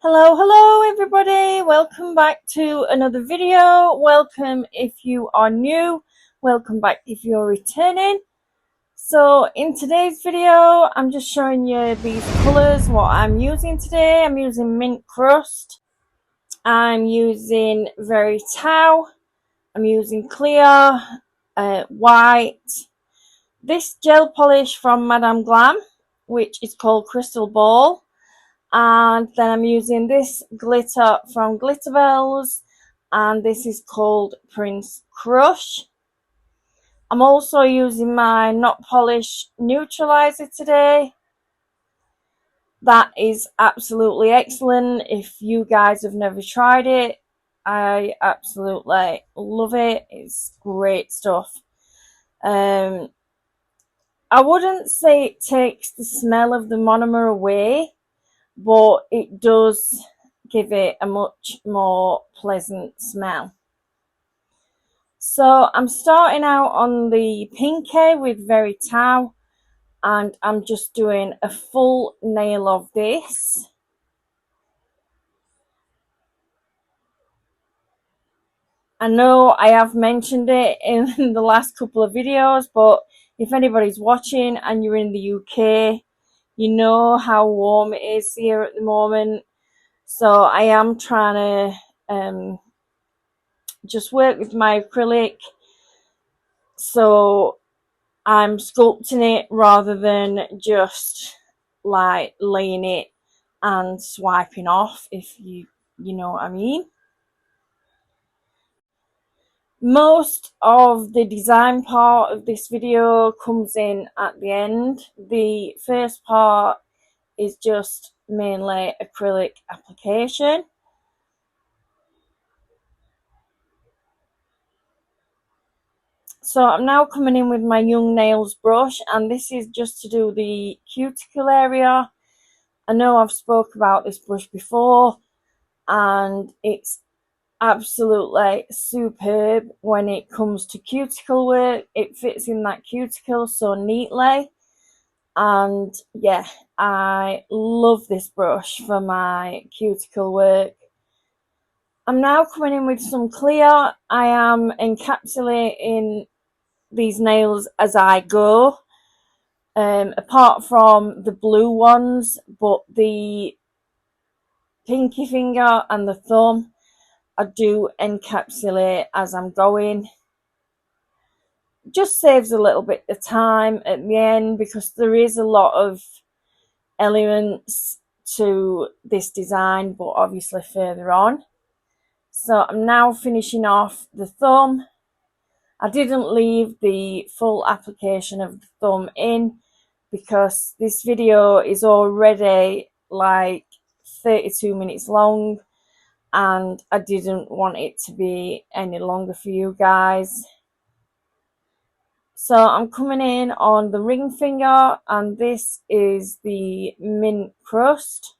Hello everybody, welcome back to another video. Welcome if you are new, welcome back if you're returning. So in today's video I'm just showing you these colours, what I'm using today. I'm using Mint Crust, I'm using Very Tau, I'm using clear, white, this gel polish from Madame Glam which is called Crystal Ball. And then I'm using this glitter from Glitterbels, and this is called Prince Crush. I'm also using my Not Polish neutralizer today. That is absolutely excellent. If you guys have never tried it, I absolutely love it. It's great stuff. I wouldn't say it takes the smell of the monomer away, but it does give it a much more pleasant smell. So I'm starting out on the pinky with Very Tau, and I'm just doing a full nail of this. I know I have mentioned it in the last couple of videos, but if anybody's watching and you're in the UK, you know how warm it is here at the moment. So I am trying to just work with my acrylic, so I'm sculpting it rather than just like laying it and swiping off, if you know what I mean. Most of the design part of this video comes in at the end. The first part is just mainly acrylic application. So I'm now coming in with my Young Nails brush, and this is just to do the cuticle area. I know I've spoke about this brush before, and it's absolutely superb when it comes to cuticle work. It fits in that cuticle so neatly, and yeah, I love this brush for my cuticle work. I'm now coming in with some clear. I am encapsulating these nails as I go, apart from the blue ones, but the pinky finger and the thumb I do encapsulate as I'm going. Just saves a little bit of time at the end because there is a lot of elements to this design, but obviously further on. So I'm now finishing off the thumb. I didn't leave the full application of the thumb in because this video is already like 32 minutes long, and I didn't want it to be any longer for you guys. So I'm coming in on the ring finger, and this is the Mint Crust.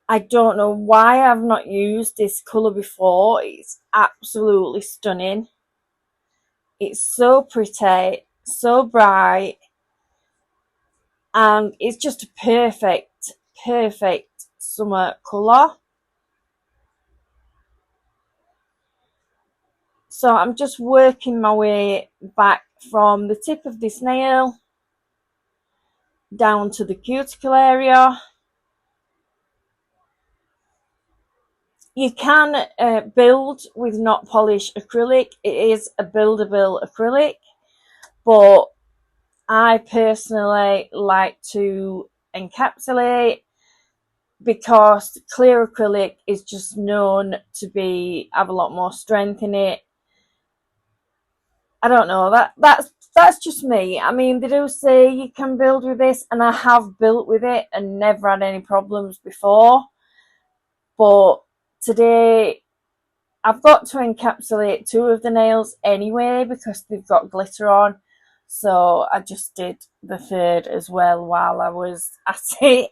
I don't know why I've not used this colour before. It's absolutely stunning. It's so pretty, so bright, and it's just a perfect summer colour. So I'm just working my way back from the tip of this nail down to the cuticle area. You can build with Not Polish acrylic. It is a buildable acrylic, but I personally like to encapsulate because clear acrylic is just known to have a lot more strength in it. I don't know, that's just me. I mean, they do say you can build with this, and I have built with it and never had any problems before. But today I've got to encapsulate two of the nails anyway because they've got glitter on. So I just did the third as well while I was at it.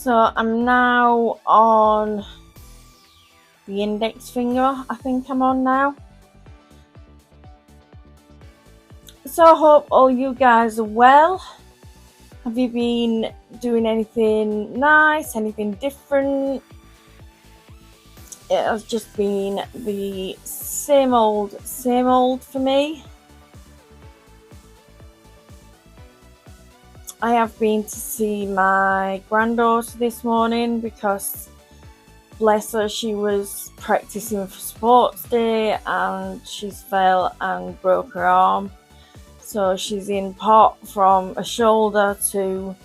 So I'm now on the index finger, I think I'm on now. So I hope all you guys are well. Have you been doing anything nice, anything different? It has just been the same old for me. I have been to see my granddaughter this morning because, bless her, she was practicing for sports day and she's fell and broke her arm. So she's in pot from her shoulder to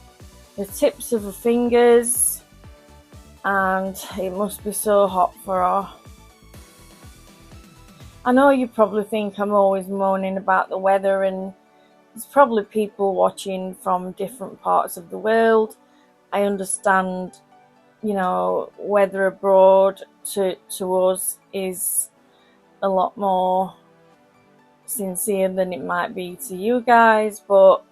the tips of her fingers, and it must be so hot for her. I know you probably think I'm always moaning about the weather, and there's probably people watching from different parts of the world. I understand, you know, weather abroad to us is a lot more sincere than it might be to you guys, but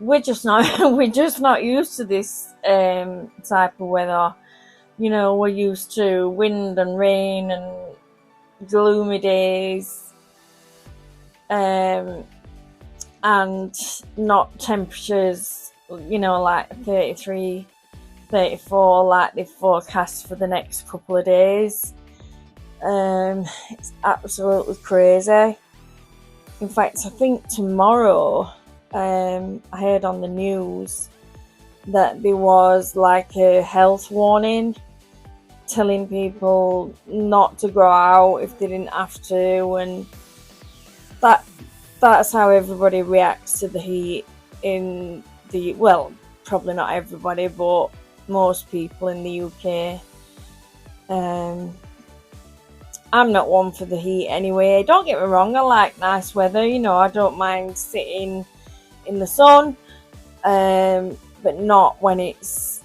we're just not used to this type of weather. You know, we're used to wind and rain and gloomy days, and not temperatures, you know, like 33, 34 like they forecast for the next couple of days. It's absolutely crazy. In fact, I think tomorrow, I heard on the news that there was like a health warning telling people not to go out if they didn't have to, and that's how everybody reacts to the heat in the, well, probably not everybody, but most people in the UK. I'm not one for the heat anyway. Don't get me wrong, I like nice weather, you know, I don't mind sitting in the sun, but not when it's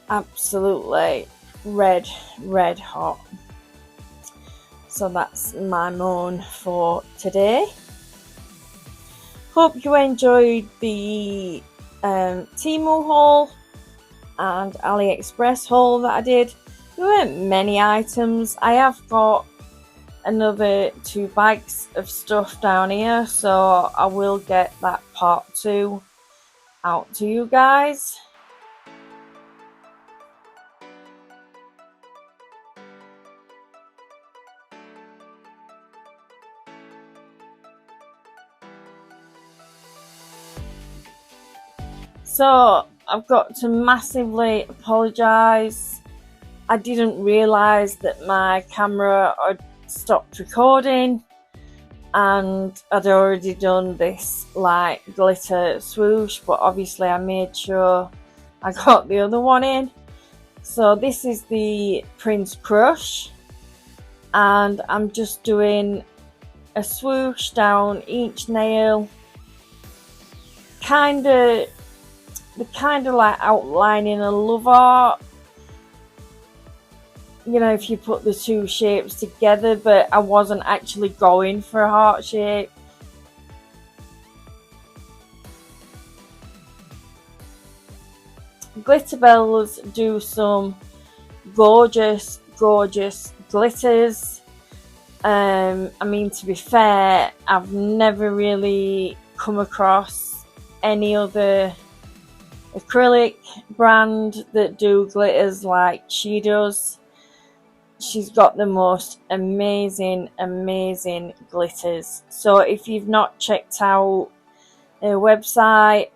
absolutely red hot. So that's my moan for today. Hope you enjoyed the Temu haul and AliExpress haul that I did. There weren't many items. I have got another 2 bags of stuff down here, so I will get that part 2 out to you guys. So I've got to massively apologise. I didn't realise that my camera had stopped recording and I'd already done this like glitter swoosh, but obviously I made sure I got the other one in. So this is the Prince Crush, and I'm just doing a swoosh down each nail, kind of like outlining a love art, you know, if you put the 2 shapes together, but I wasn't actually going for a heart shape. Glitterbells do some gorgeous glitters. I mean, to be fair, I've never really come across any other acrylic brand that do glitters like she does. She's got the most amazing glitters. So if you've not checked out her website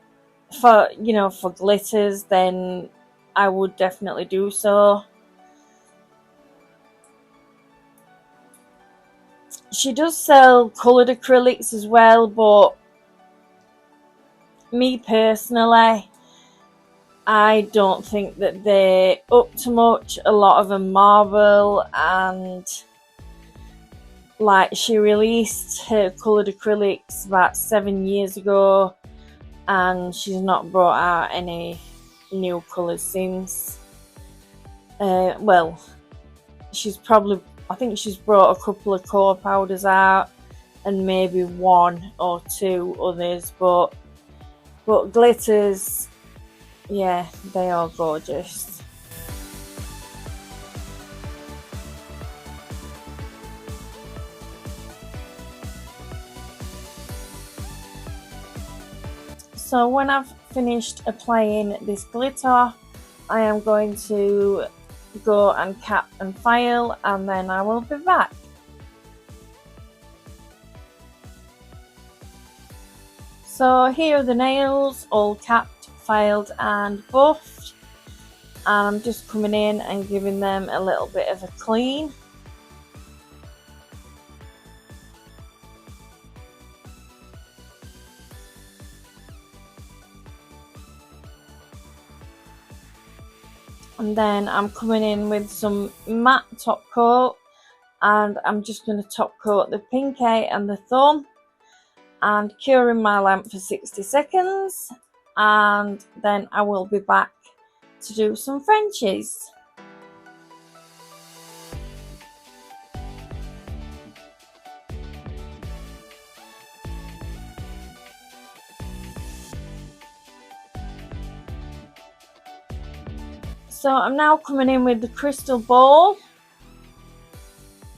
for, you know, for glitters, then I would definitely do so. She does sell coloured acrylics as well, but me personally, I don't think that they're up to much. A lot of them marble, and like, she released her coloured acrylics about 7 years ago and she's not brought out any new colours since. Well, I think she's brought a couple of core powders out and maybe 1 or 2 others, but glitters, yeah, they are gorgeous. So when I've finished applying this glitter, I am going to go and cap and file, and then I will be back. So here are the nails, all capped, filed and buffed, and I'm just coming in and giving them a little bit of a clean. And then I'm coming in with some matte top coat, and I'm just going to top coat the pinky and the thumb, and curing my lamp for 60 seconds, and then I will be back to do some Frenchies. So I'm now coming in with the crystal ball,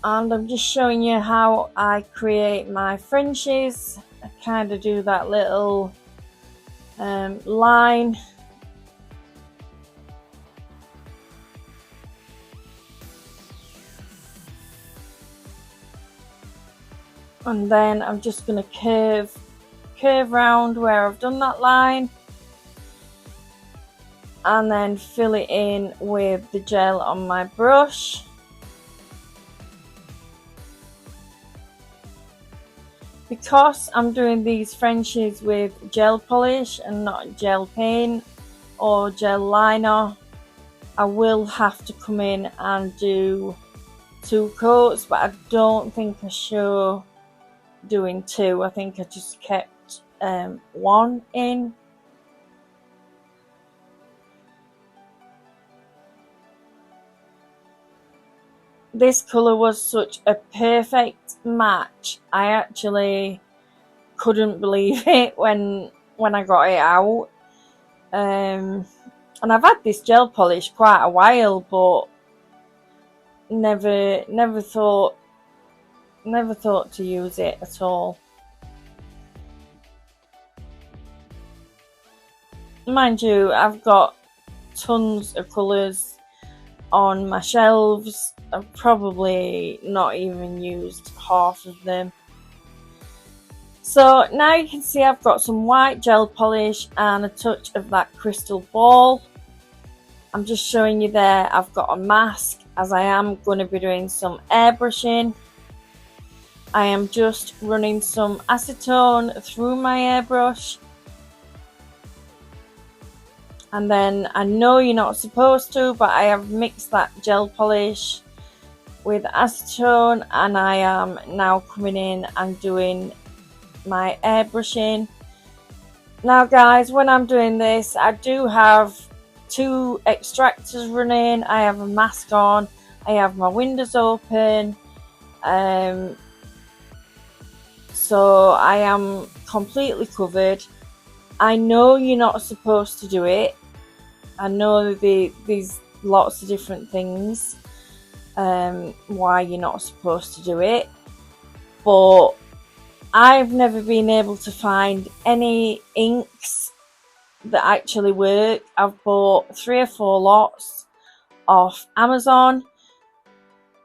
and I'm just showing you how I create my Frenchies. I kind of do that little line. And then I'm just going to curve round where I've done that line, and then fill it in with the gel on my brush. Because I'm doing these Frenchies with gel polish and not gel paint or gel liner, I will have to come in and do 2 coats, but I don't think I show doing 2. I think I just kept 1 in. This colour was such a perfect match. I actually couldn't believe it when I got it out. And I've had this gel polish quite a while, but never thought to use it at all. Mind you, I've got tons of colours on my shelves. I've probably not even used half of them. So now you can see I've got some white gel polish and a touch of that crystal ball. I'm just showing you there I've got a mask, as I am going to be doing some airbrushing. I am just running some acetone through my airbrush. And then I know you're not supposed to, but I have mixed that gel polish with acetone, and I am now coming in and doing my airbrushing. Now guys, when I'm doing this, I do have 2 extractors running. I have a mask on, I have my windows open, so I am completely covered. I know you're not supposed to do it. I know there's lots of different things why you're not supposed to do it, but I've never been able to find any inks that actually work. I've bought 3 or 4 lots off Amazon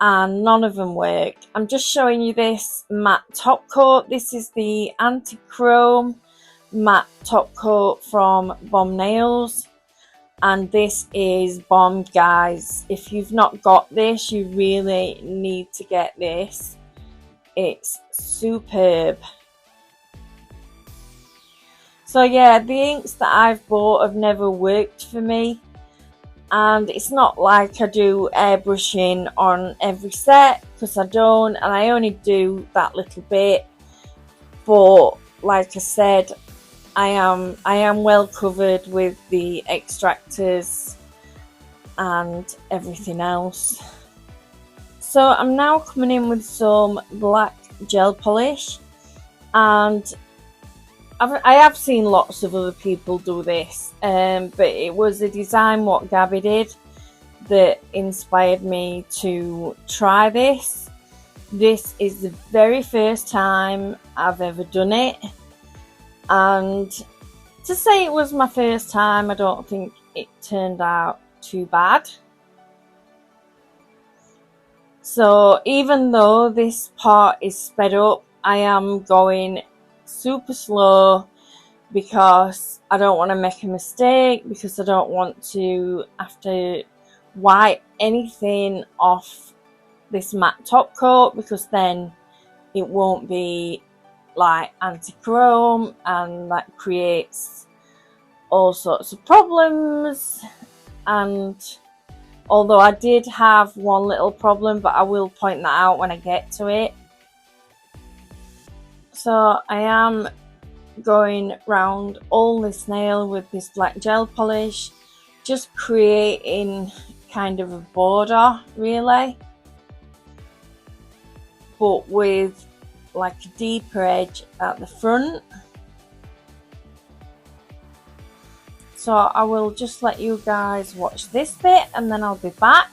and none of them work. I'm just showing you this matte top coat. This is the anti-chrome matte top coat from Bomb Nails, and this is bomb, guys. If you've not got this, you really need to get this. It's superb. So yeah, the inks that I've bought have never worked for me, and it's not like I do airbrushing on every set, because I don't, and I only do that little bit. But like I said, I am well covered with the extractors and everything else. So I'm now coming in with some black gel polish, and I have seen lots of other people do this, but it was a design what Gabby did that inspired me to try this. This is the very first time I've ever done it, and to say it was my first time, I don't think it turned out too bad. So even though this part is sped up, I am going super slow because I don't want to make a mistake, because I don't want to have to wipe anything off this matte top coat, because then it won't be like anti-chrome, and that creates all sorts of problems. And although I did have one little problem, but I will point that out when I get to it. So I am going round all this nail with this black gel polish, just creating kind of a border really, but with like a deeper edge at the front. So I will just let you guys watch this bit and then I'll be back.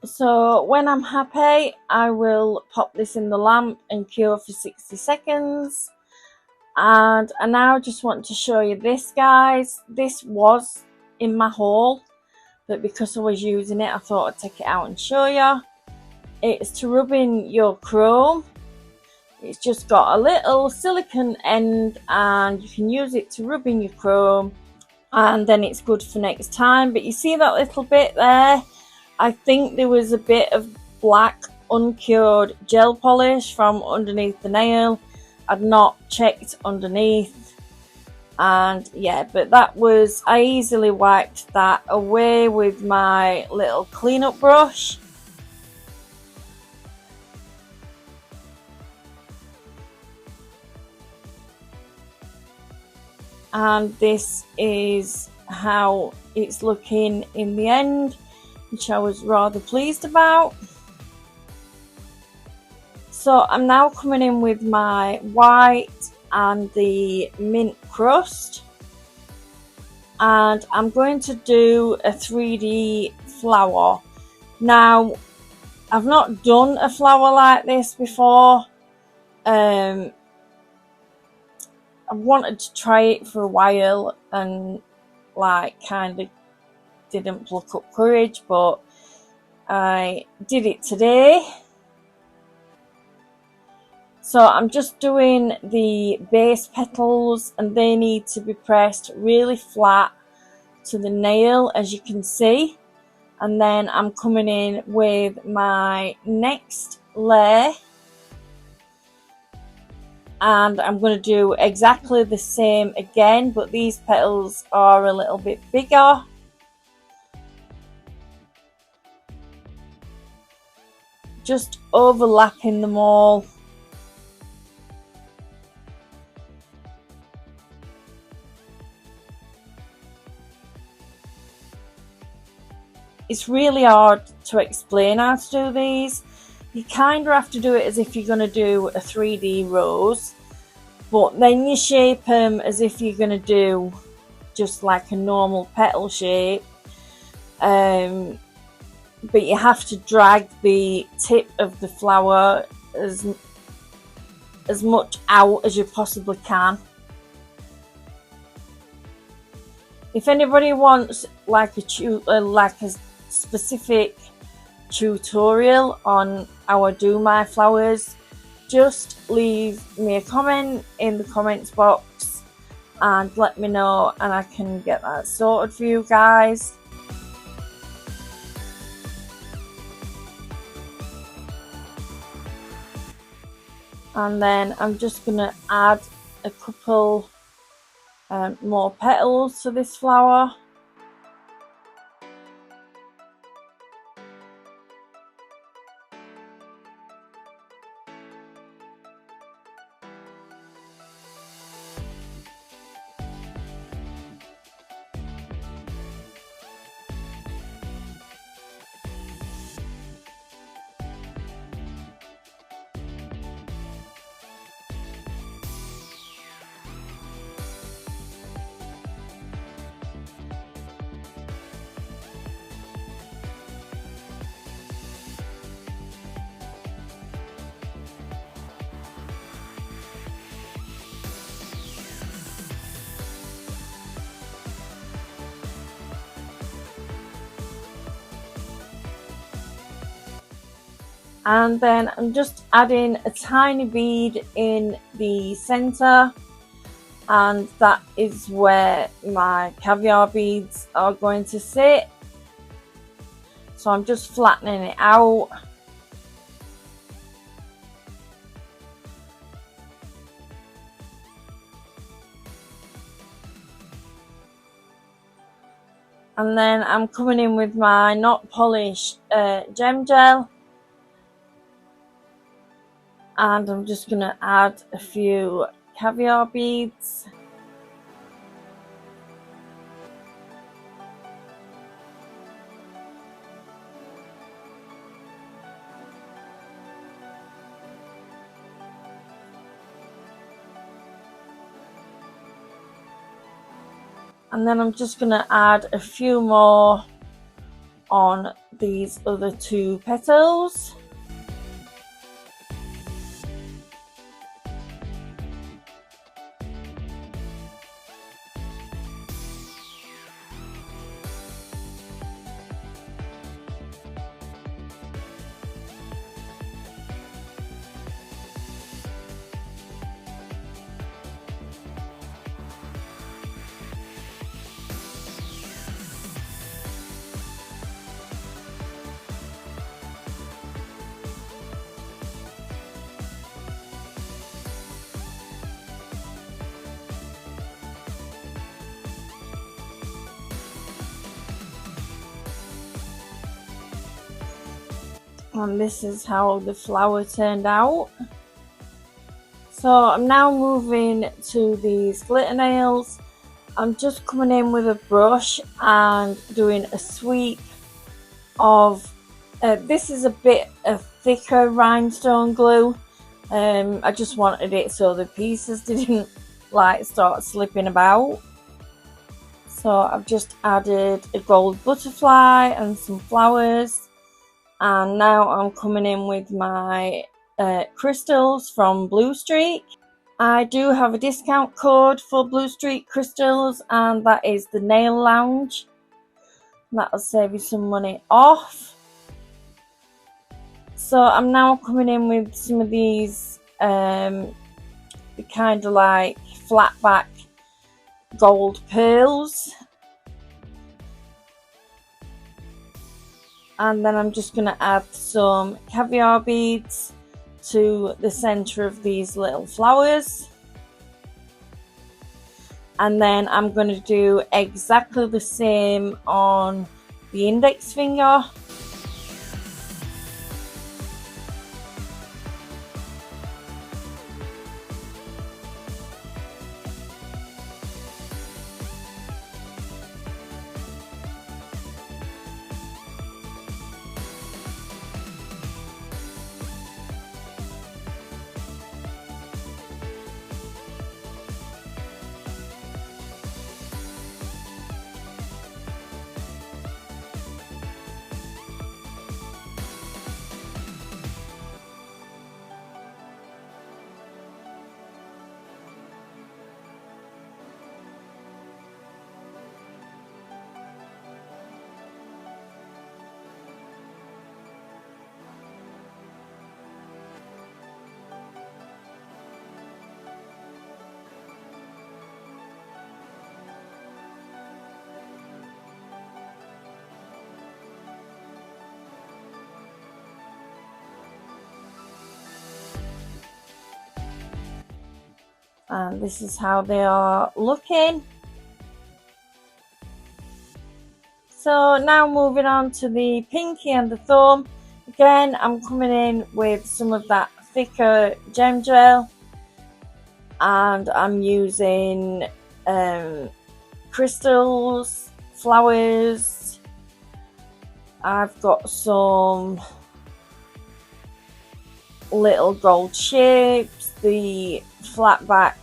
So when I'm happy, I will pop this in the lamp and cure for 60 seconds. And I now just want to show you this, guys. This was in my haul, but because I was using it, I thought I'd take it out and show you. It's to rub in your chrome. It's just got a little silicone end and you can use it to rub in your chrome, and then it's good for next time. But you see that little bit there? I think there was a bit of black uncured gel polish from underneath the nail. I'd not checked underneath, and yeah, but that was, I easily wiped that away with my little cleanup brush. And this is how it's looking in the end, which I was rather pleased about. So I'm now coming in with my white and the mint crust, and I'm going to do a 3D flower. Now, I've not done a flower like this before. I wanted to try it for a while and like kind of didn't pluck up courage, but I did it today. So I'm just doing the base petals, and they need to be pressed really flat to the nail, as you can see. And then I'm coming in with my next layer, and I'm going to do exactly the same again, but these petals are a little bit bigger. Just overlapping them all. It's really hard to explain how to do these. You kind of have to do it as if you're going to do a 3D rose, but then you shape them as if you're going to do just like a normal petal shape. But you have to drag the tip of the flower as much out as you possibly can. If anybody wants like a specific tutorial on how I do my flowers, just leave me a comment in the comments box and let me know, and I can get that sorted for you guys. And then I'm just going to add a couple more petals to this flower. And then I'm just adding a tiny bead in the center, and that is where my caviar beads are going to sit. So I'm just flattening it out. And then I'm coming in with my not polished gem gel. And I'm just going to add a few caviar beads. And then I'm just going to add a few more on these other two petals. And this is how the flower turned out. So I'm now moving to these glitter nails. I'm just coming in with a brush and doing a sweep of, this is a bit of thicker rhinestone glue. I just wanted it so the pieces didn't like start slipping about. So I've just added a gold butterfly and some flowers. And now I'm coming in with my crystals from BLUESTREAK. I do have a discount code for BLUESTREAK crystals, and that is the Nail Lounge. That'll save you some money off. So I'm now coming in with some of these kind of like flat back gold pearls. And then I'm just going to add some caviar beads to the center of these little flowers. And then I'm going to do exactly the same on the index finger. and this is how they are looking. So now moving on to the pinky and the thumb. Again, I'm coming in with some of that thicker gem gel, and I'm using crystals, flowers. I've got some little gold shapes, the flat back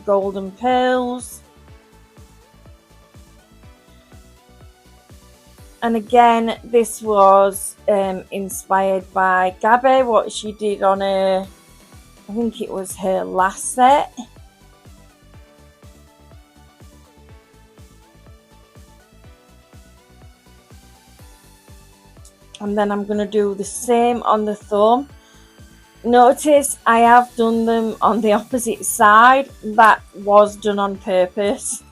golden pearls, and again this was inspired by Gabby, what she did on her, I think it was her last set. And then I'm going to do the same on the thumb. Notice I have done them on the opposite side. That was done on purpose.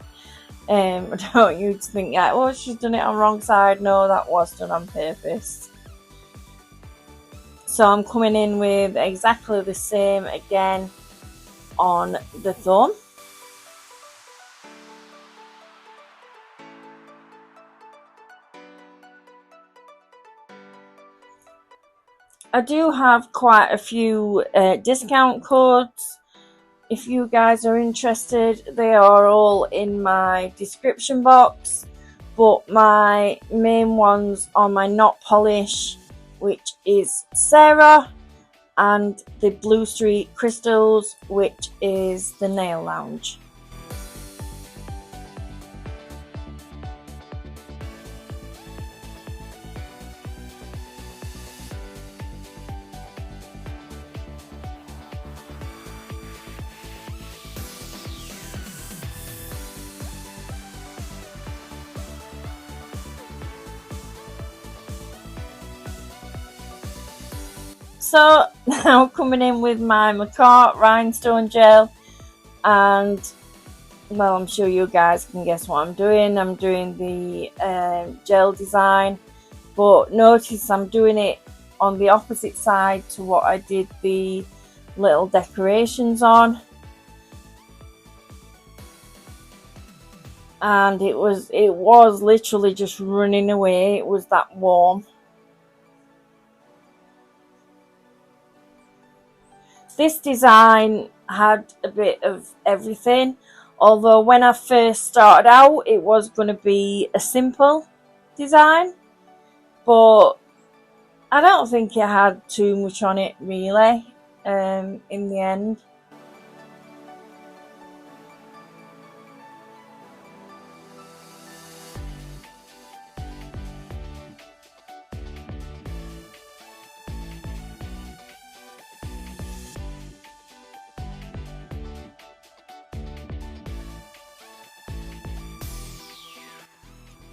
I don't want you to think, yeah, oh, she's done it on the wrong side. No, that was done on purpose. So I'm coming in with exactly the same again on the thumb. I do have quite a few discount codes. If you guys are interested, they are all in my description box. But my main ones are my NOTPOLISH, which is Sarah, and the BLUESTREAK crystals, which is the Nail Lounge. So now coming in with my Macaque rhinestone gel, and well, I'm sure you guys can guess what I'm doing. I'm doing the gel design, but notice I'm doing it on the opposite side to what I did the little decorations on. And it was literally just running away. It was that warm. This design had a bit of everything, although when I first started out it was going to be a simple design, but I don't think it had too much on it really in the end.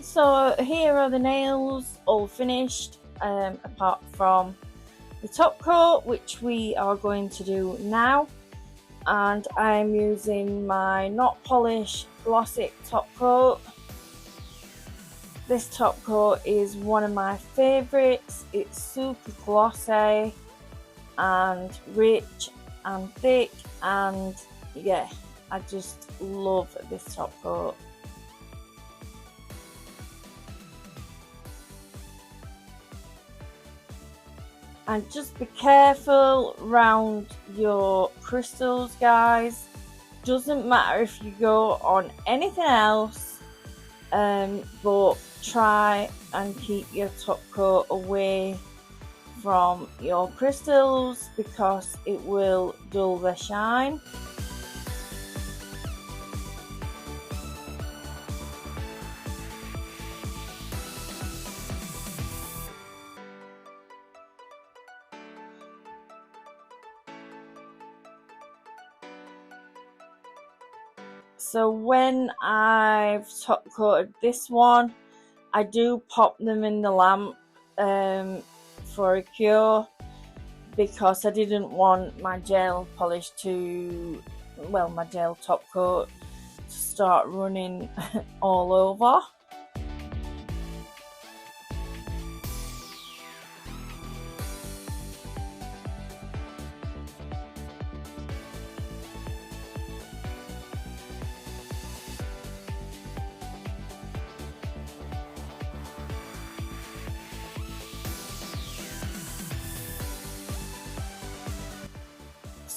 So here are the nails all finished, apart from the top coat, which we are going to do now. And I'm using my NOTPOLISH Glossy top coat. This top coat is one of my favourites. It's super glossy and rich and thick, and yeah, I just love this top coat. And just be careful around your crystals, guys. Doesn't matter if you go on anything else, but try and keep your top coat away from your crystals because it will dull their shine. So when I've top coated this one, I do pop them in the lamp for a cure, because I didn't want my gel polish to, well, my gel top coat to start running all over.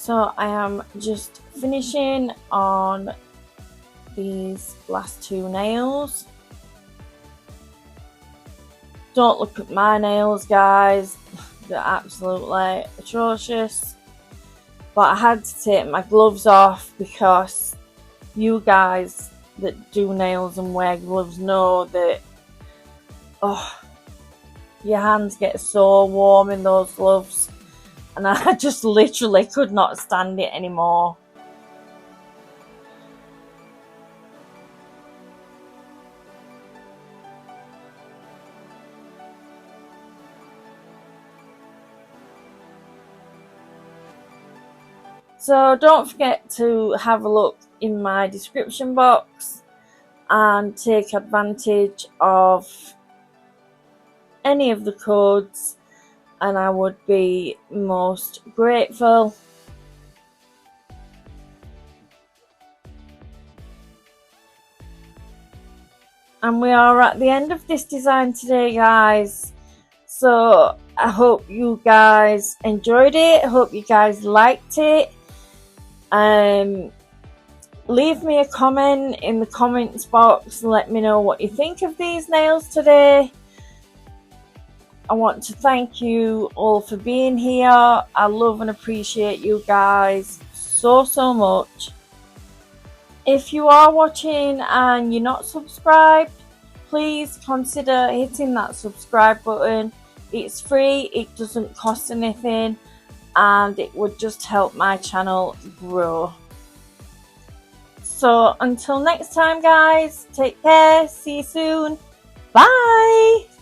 So I am just finishing on these last two nails. Don't look at my nails, guys. They're absolutely atrocious. But I had to take my gloves off because you guys that do nails and wear gloves know that your hands get so warm in those gloves, and I just literally could not stand it anymore. So don't forget to have a look in my description box and take advantage of any of the codes, and I would be most grateful. And we are at the end of this design today, guys. So I hope you guys enjoyed it. I hope you guys liked it. Leave me a comment in the comments box and let me know what you think of these nails today. I want to thank you all for being here. I love and appreciate you guys so much. If you are watching and you're not subscribed, please consider hitting that subscribe button. It's free, it doesn't cost anything, and it would just help my channel grow. So until next time, guys, take care, see you soon, bye.